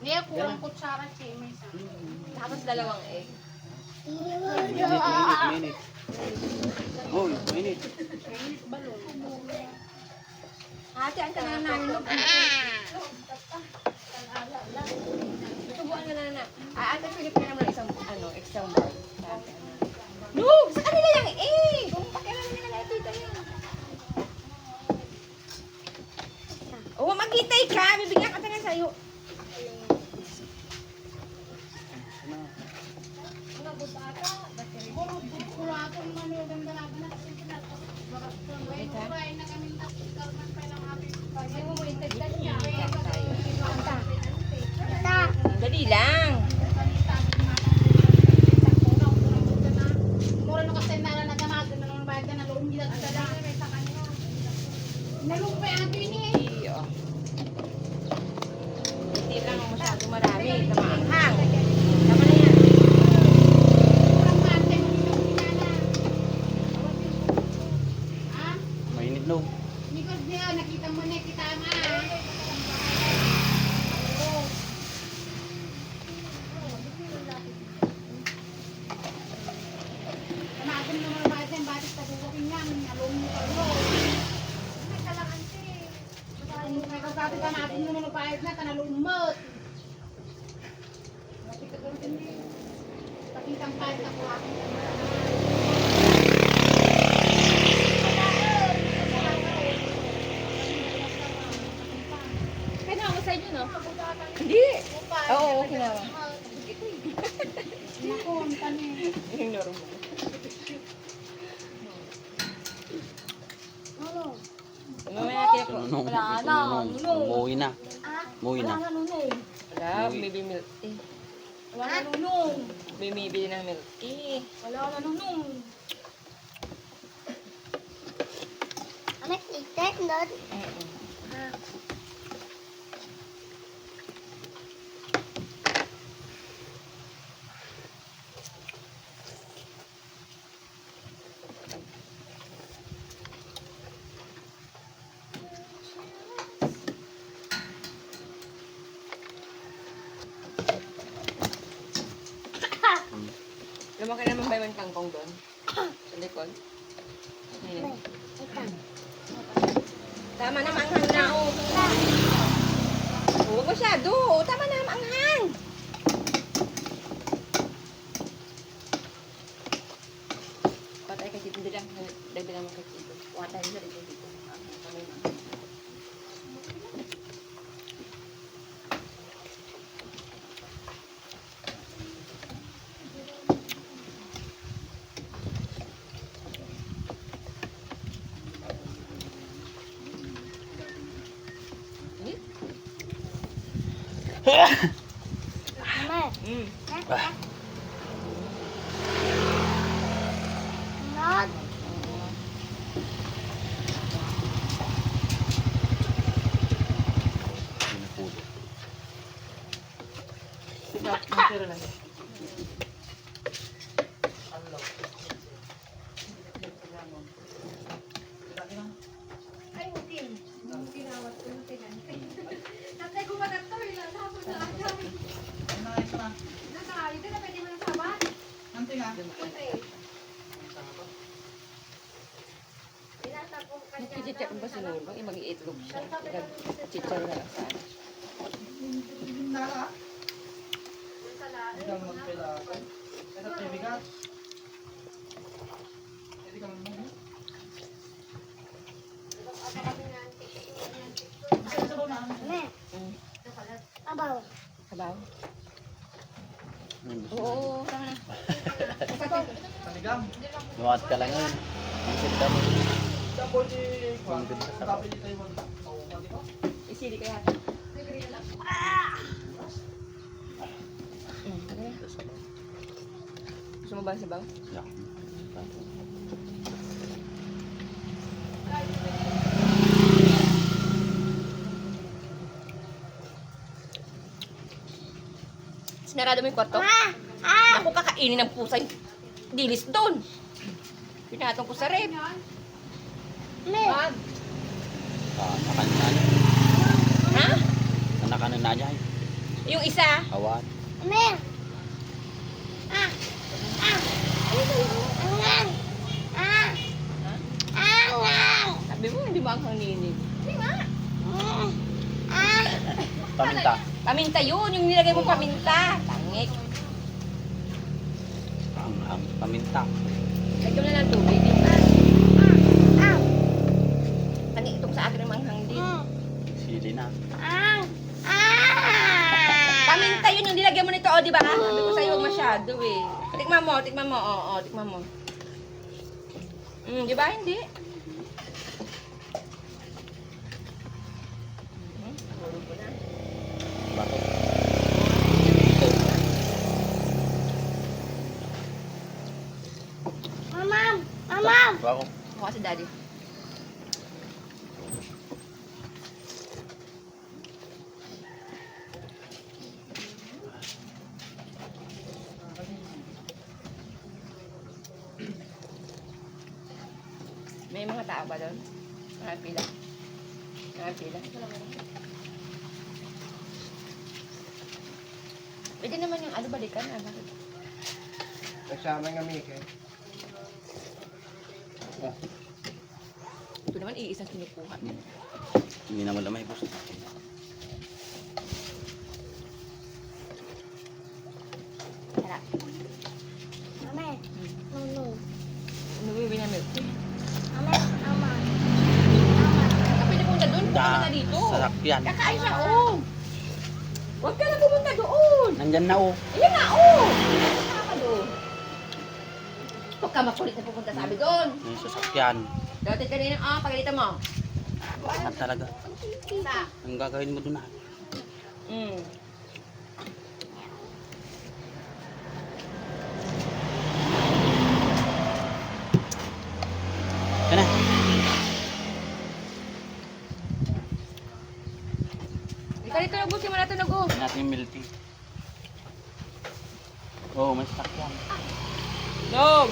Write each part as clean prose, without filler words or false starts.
Ngayon, kulang kutsara siya. May isa. Tapos dalawang egg. Minute. Oh, minute. Ate, ang kanana namin. Tubuan ka na. Ate, Philip ka naman isang, extra bar. No! Sa kanila yung egg! Kung pakialam nila na ito yan. Oh, maghintay ka! Bibigyan ka tayo sa'yo. Dali lang. Mura nung kasi naganagan na nung bayad na loong gila sa lang sa kanya. Nalong pa ang pini. Iyo. Hindi lang masyado marami. Tamaanghang. Tama na yan. Kurang mante mo nung kinana. Ha? Mainit no. Nikos niya, nakita mo na kita nga. Kanagan mo mga bayad ng batis sa buwakin nga. Nalong mo pa rin. May kalakan siya. May kasabi ka natin mo mga bayad na kanalumot. Pakitang bayad na kuwakin. Kaya na ako sa inyo, no? Hindi. Oo, okay na. Naku, ang tanin. Ignore mo. Mamaya kaya ko. Nunong. Wala na. Nunong. Umuwi na. Umuwi na. Wala na nunong. Wala, maybe milk tea. Wala na nunong. May bibili ng milk tea. Wala na nunong. Anak, itet, Lord. Lumaki naman ba yung kangkong doon? Sa likod? Ayan. Tama na, manghang na. Huwag masyado. Tama na, manghang. Patay ka dito. Hindi lang. Dagdagan mo ka dito. Watay mo sa dito. Mama, Mm. Lord. Pinapulo. Matira lang. Ay, utin. Ginawat ko na tinan. Tatay ko maganda ito. Tapos na agad. Naka, ito na pwede mo ng sabat. Kunti. Tinatapong ka niya. Chichar ba si Nuno? Mag-iitlog siya. Chichar na lang sana. Mama, abaw. Sabaw? Hmm. Oo, tama na. Luwat ka lang yun. Ang ganda mo. Ang ganda sa sarap. Isili kaya. Gusto mo ba ang sabaw? Yeah. Sinarado mo yung kwarto? Ako kakainin ng pusa yung dilis doon. Pinatong ko sa rep. Wag. Nakanan na niya. Ha? Nakanan na niya. Yung isa. Awan. Amen. Ah. Ah. Angang. Ah. Angang. Sabi mo, hindi mo ang hanginin. Hindi nga. Ah. Paminta. Paminta yun, yung nilagay mo paminta. Tangik. Ang paminta. Lagyan mo na ng tubig. Ah. Tangik itong sa akin ng manghang din. Sili na. Ah. Ah. Paminta yun yung nilagyan mo nito, o, di ba? Sabi ko sa'yo, huwag masyado eh. Tikman mo, tikman mo. Oo, tikman mo. Di ba? Hindi. Tulog ko na. Bakit? Mamam. Mamam. Bakit? Mukha si daddy. May mga tao ba doon? Mga pila. Mga pila. Pwede naman yung ano, balikan. Bakit? Nagsama nga Mike. Ito naman iisang kinukuha. Hindi naman lamay boss. Tara. Amen. Nunu. Inuwi na milk tea. Amen. Ama. Pwede punta doon. Punta na dito. Sasakyan. Kakain siya, oh. Huwag ka na pumunta doon. Nandyan na oh. Ayan na, oh. Saka ka doon. Huwag ka makulit na pupunta sa amin doon. May sasakyan. Dati kanina, pagalitan mo. Angat talaga. Sa? Ang gagawin mo doon na. Yan na. Ikaw dito nagusin mo na ito, nagu. Yan natin yung milk tea. Oh, may sasakyan. Nog!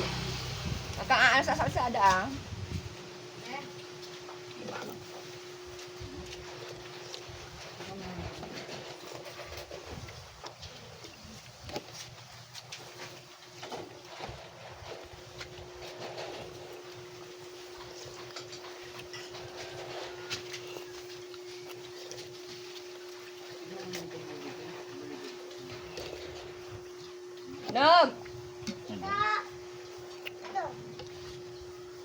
Huwag kang aano sa salsada, ah. Nog! Ito.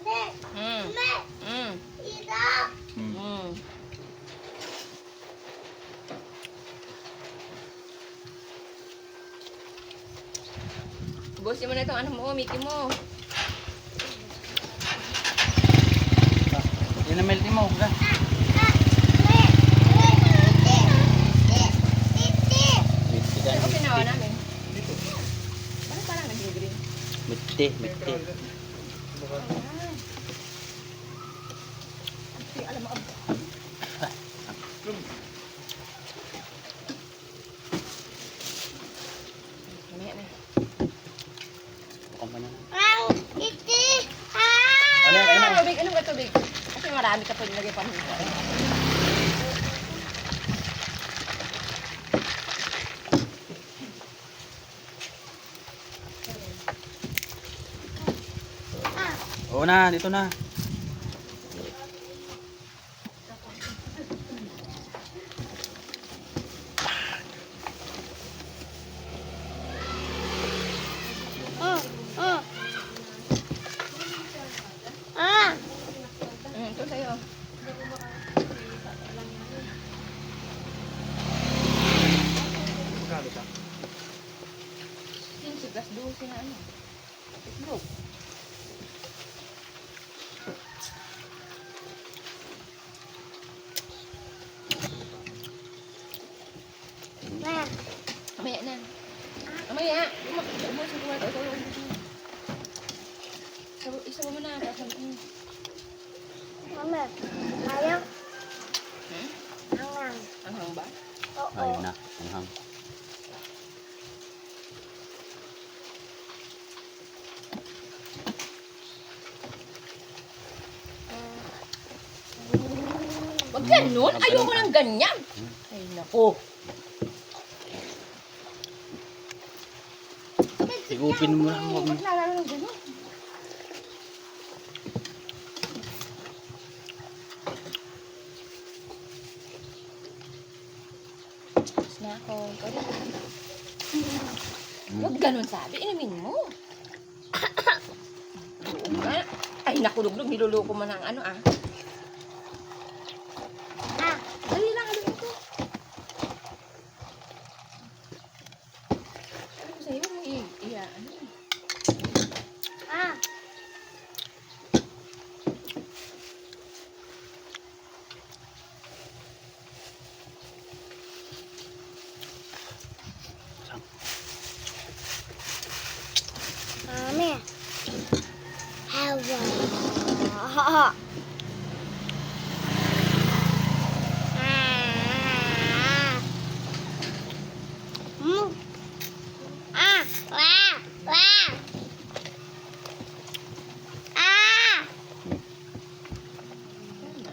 Ne. Ne. Ito. Busin mo na itong ano mo, Mickey mo. Yan ang milk tea mo. Huwag Ano ko sinawa namin? Bakit parang nag-green? Mitte, mitte. Alam mo, mamaya na. Bukang pa na. Ang iti. Ano, ano? Tubig, ano ba tubig? Kasi marami ka pwede lagay pa rin. Oo na, dito na. Ito sa'yo. Magkano ka? 15 plus 12 na ano. Itlog. Mamaya na. Mamaya. Umusin ko na ito. Isa mo na. Mama, ayaw. Hmm? Angang. Anghang ba? Oo. Ayun na. Anghang. Wag ganun. Ayoko ng ganyan. Ay, nako. Sigupin mo lang. Huwag mo. Maglalaro ng gano'n. Tapos na ako. Ikaw rin. Huwag ganun sabi. Inumin mo. Oo nga. Ay, nakulugnog. Niluluko mo ng ano ah. Ah. Dali lang. Ano ito? Ano ko sa'yo? Ano? Ah. Mami. Hawa. Wah. Wah. Ah.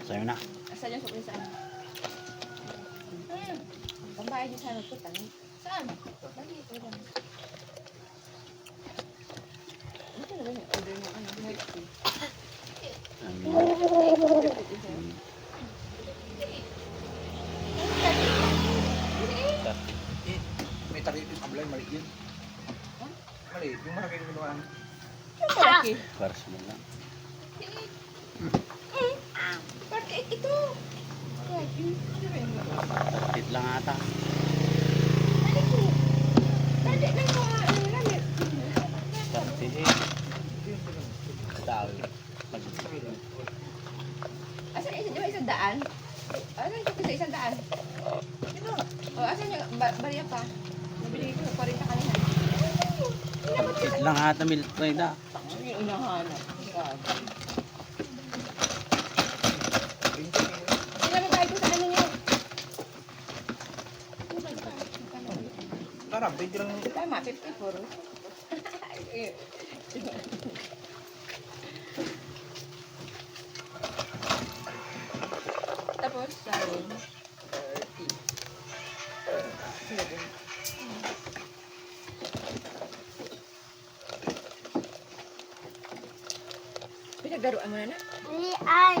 Sa'yo na. Asan yung sukli saan? Pambayad yung sana ito. Saan? Dali, ito lang. Ano talaga yung order mo? Ano? Milk tea. May takip yung kablay, maliit yun. Maliit, yung malaki yung ginawa. Yung malaki. Para sa lang. Parte ito. Tatit lang ata. Parte lang yung ano namin. Tatit. Tao. Asan isa? Di ba isang daan? Asan yung sa isang daan? O, asan yung bariya pa? Nabili ko 40 kanina. Tatit lang ata milk bread ah. Yung inahanap. Pinamagay ko sa ano niya. Tara, 20 lang. Tama, 54. Tapos, sabi, 30. Pinagdaruan mo na na? Ay.